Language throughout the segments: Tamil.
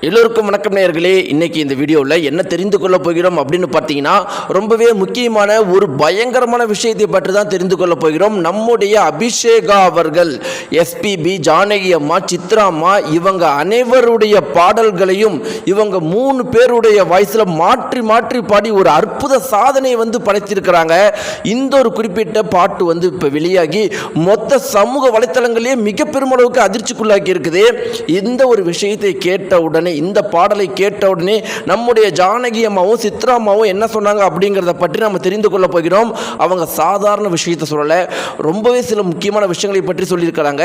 எல்லோருக்கும் வணக்கம் நேயர்களே. இன்னைக்கு இந்த வீடியோவில் என்ன தெரிந்து கொள்ள போகிறோம் அப்படின்னு பார்த்தீங்கன்னா, ரொம்பவே முக்கியமான ஒரு பயங்கரமான விஷயத்தை பற்றி தான் தெரிந்து கொள்ள போகிறோம். நம்முடைய அபிஷேகா அவர்கள், எஸ்பிபி, ஜானகி அம்மா, சித்ரா அம்மா, இவங்க அனைவருடைய பாடல்களையும் இவங்க 3 பேருடைய வாய்ஸில் மாற்றி மாற்றி பாடி ஒரு அற்புத சாதனை படைத்திருக்கிறாங்க. இந்த ஒரு குறிப்பிட்ட பாட்டு இப்போ வெளியாகி மொத்த சமூக வலைத்தளங்களிலே மிக பெருமளவுக்கு அதிர்ச்சிக்குள்ளாக்கி இருக்குது. இந்த ஒரு விஷயத்தை கேட்ட உடனே, இந்த பாடலை கேட்ட உடனே நம்முடைய ஜானகி அம்மாவும் சித்ரா அம்மாவும் என்ன சொன்னாங்க அப்படிங்கிறத பற்றி நம்ம தெரிந்து கொள்ள போகிறோம். அவங்க சாதாரண விஷயத்தை சொல்லலை, ரொம்பவே சில முக்கியமான விஷயங்களை பற்றி சொல்லியிருக்கிறாங்க.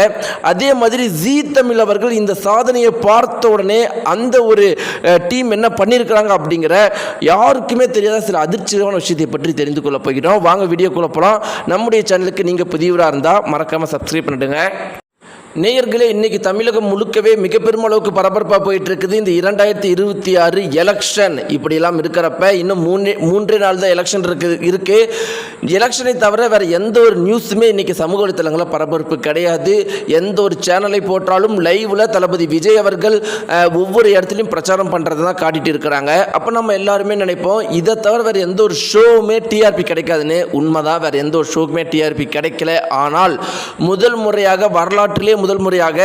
அதே மாதிரி ஜீ தமிழ் அவர்கள் இந்த சாதனையை பார்த்த உடனே அந்த ஒரு டீம் என்ன பண்ணியிருக்கிறாங்க அப்படிங்கிற யாருக்குமே தெரியாத சில அதிர்ச்சியான விஷயத்தை பற்றி தெரிந்து கொள்ள போகிறோம். வாங்க வீடியோக்குள்ள போகலாம். நம்முடைய சேனலுக்கு நீங்கள் புதியவராக இருந்தால் மறக்காமல் சப்ஸ்கிரைப் பண்ணிடுங்க. நேயர்களே, இன்னைக்கு தமிழகம் முழுக்கவே மிக பெருமளவுக்கு பரபரப்பாக போயிட்டு இருக்குது. இந்த 2026 எலெக்ஷன் இப்படியெல்லாம் இருக்கிறப்ப இன்னும் மூன்றே நாள் தான் எலெக்ஷன் இருக்கு. எலெக்ஷனை தவிர வேறு எந்த ஒரு நியூஸுமே இன்னைக்கு சமூக வலைத்தளங்களில் பரபரப்பு கிடையாது. எந்த ஒரு சேனலை போட்டாலும் லைவில் தளபதி விஜய் அவர்கள் ஒவ்வொரு இடத்துலையும் பிரச்சாரம் பண்ணுறது தான் காட்டிட்டு இருக்கிறாங்க. அப்போ நம்ம எல்லாருமே நினைப்போம், இதை தவிர வேறு எந்த ஒரு ஷோவுமே டிஆர்பி கிடைக்காதுன்னு. உண்மைதான், வேறு எந்த ஒரு ஷோவுமே டிஆர்பி கிடைக்கல. ஆனால் முதல் முறையாக வரலாற்றிலே முதல் முறையாக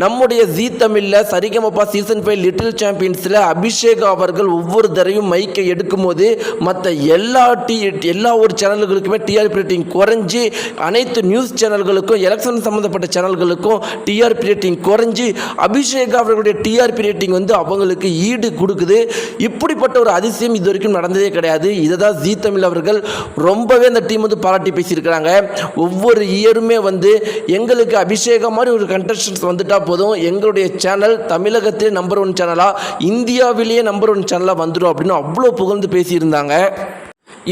நம்முடைய ஜீ தமிழில் சரிகமபா சீசன் 5 லிட்டில் சாம்பியன்ஸில் அபிஷேகா அவர்கள் ஒவ்வொரு தரையும் மைக்கை எடுக்கும் போது மற்ற எல்லா ஒரு சேனல்களுக்குமே டிஆர்பி ரேட்டிங் குறைஞ்சி, அனைத்து நியூஸ் சேனல்களுக்கும் எலெக்ஷன் சம்மந்தப்பட்ட சேனல்களுக்கும் டிஆர்பி ரேட்டிங் குறைஞ்சி, அபிஷேகா அவர்களுடைய டிஆர்பி ரேட்டிங் அவங்களுக்கு ஈடு கொடுக்குது. இப்படிப்பட்ட ஒரு அதிசயம் இது வரைக்கும் நடந்ததே கிடையாது. இதை தான் ஜீ தமிழ் அவர்கள் ரொம்பவே அந்த டீம் பாராட்டி பேசியிருக்கிறாங்க. ஒவ்வொரு இயருமே எங்களுக்கு அபிஷேகா மாதிரி ஒரு கண்டஸ்டன்ஸ் வந்துட்டா போதும், எங்களுடைய சேனல் தமிழகத்திலே நம்பர் 1 சேனலாக, இந்தியாவிலேயே நம்பர் 1 சேனலாக வந்துடும் அப்படின்னு அவ்வளோ புகழ்ந்து பேசியிருந்தாங்க.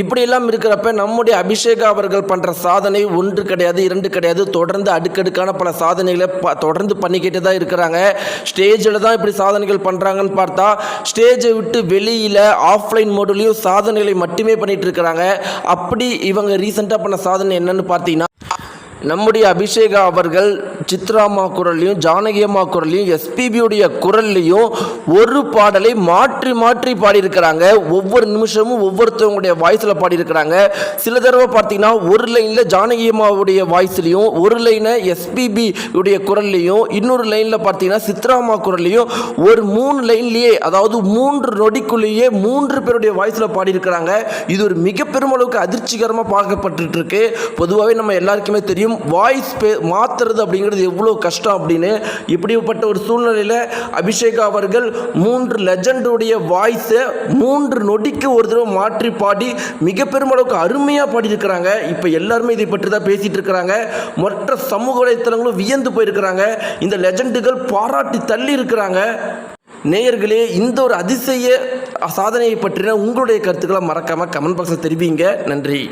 இப்படியெல்லாம் இருக்கிறப்ப நம்முடைய அபிஷேகா அவர்கள் பண்ணுற சாதனை 1 கிடையாது, 2 கிடையாது, தொடர்ந்து அடுக்கடுக்கான பல சாதனைகளை தொடர்ந்து பண்ணிக்கிட்டு தான் இருக்கிறாங்க. ஸ்டேஜில் தான் இப்படி சாதனைகள் பண்ணுறாங்கன்னு பார்த்தா, ஸ்டேஜை விட்டு வெளியில் ஆஃப்லைன் மோட்லேயும் சாதனைகளை மட்டுமே பண்ணிகிட்டு இருக்கிறாங்க. அப்படி இவங்க ரீசெண்டாக பண்ண சாதனை என்னன்னு பார்த்தீங்கன்னா, நம்முடைய அபிஷேகா அவர்கள் சித்ரா அம்மா குரல்லையும் ஜானகி அம்மா குரல்லையும் எஸ்பிபியுடைய குரல்லையும் ஒரு பாடலை மாற்றி மாற்றி பாடியிருக்கிறாங்க. ஒவ்வொரு நிமிஷமும் ஒவ்வொருத்தவங்களுடைய வாய்ஸில் பாடியிருக்கிறாங்க. சில தடவை பார்த்தீங்கன்னா ஒரு லைனில் ஜானகி அம்மாவுடைய வாய்ஸ்லையும், ஒரு லைனை எஸ்பிபி உடைய குரல்லையும், இன்னொரு லைனில் பார்த்தீங்கன்னா சித்ரா அம்மா குரல்லையும், ஒரு 3 லைன்லேயே, அதாவது 3 நொடிக்குள்ளேயே 3 பேருடைய வாய்ஸில் பாடியிருக்கிறாங்க. இது ஒரு மிக பெருமளவுக்கு அதிர்ச்சிகரமாக பார்க்கப்பட்டு இருக்கு. பொதுவாகவே நம்ம எல்லாருக்குமே தெரியும், வாய்ஸ் மாற்றுறது அப்படிங்கிறது எவ்வளோ கஷ்டம் அப்படின்னு. இப்படிப்பட்ட ஒரு சூழ்நிலையில் அபிஷேகா அவர்கள் 3 லெஜண்டுடைய வாய்ஸை 3 நொடிக்கு ஒரு தடவை மாற்றி பாடி மிக பெருமளவுக்கு அருமையாக பாடியிருக்கிறாங்க. இப்போ எல்லாருமே இதை பற்றி தான் பேசிகிட்டு இருக்கிறாங்க. மற்ற சமூக வலைத்தளங்களும் வியந்து போயிருக்கிறாங்க. இந்த லெஜண்டுகள் பாராட்டி தள்ளி இருக்கிறாங்க. நேயர்களே, இந்த ஒரு அதிசய சாதனையை பற்றின உங்களுடைய கருத்துக்களை மறக்காமல் கமெண்ட் பாக்ஸில் தெரிவிங்க. நன்றி.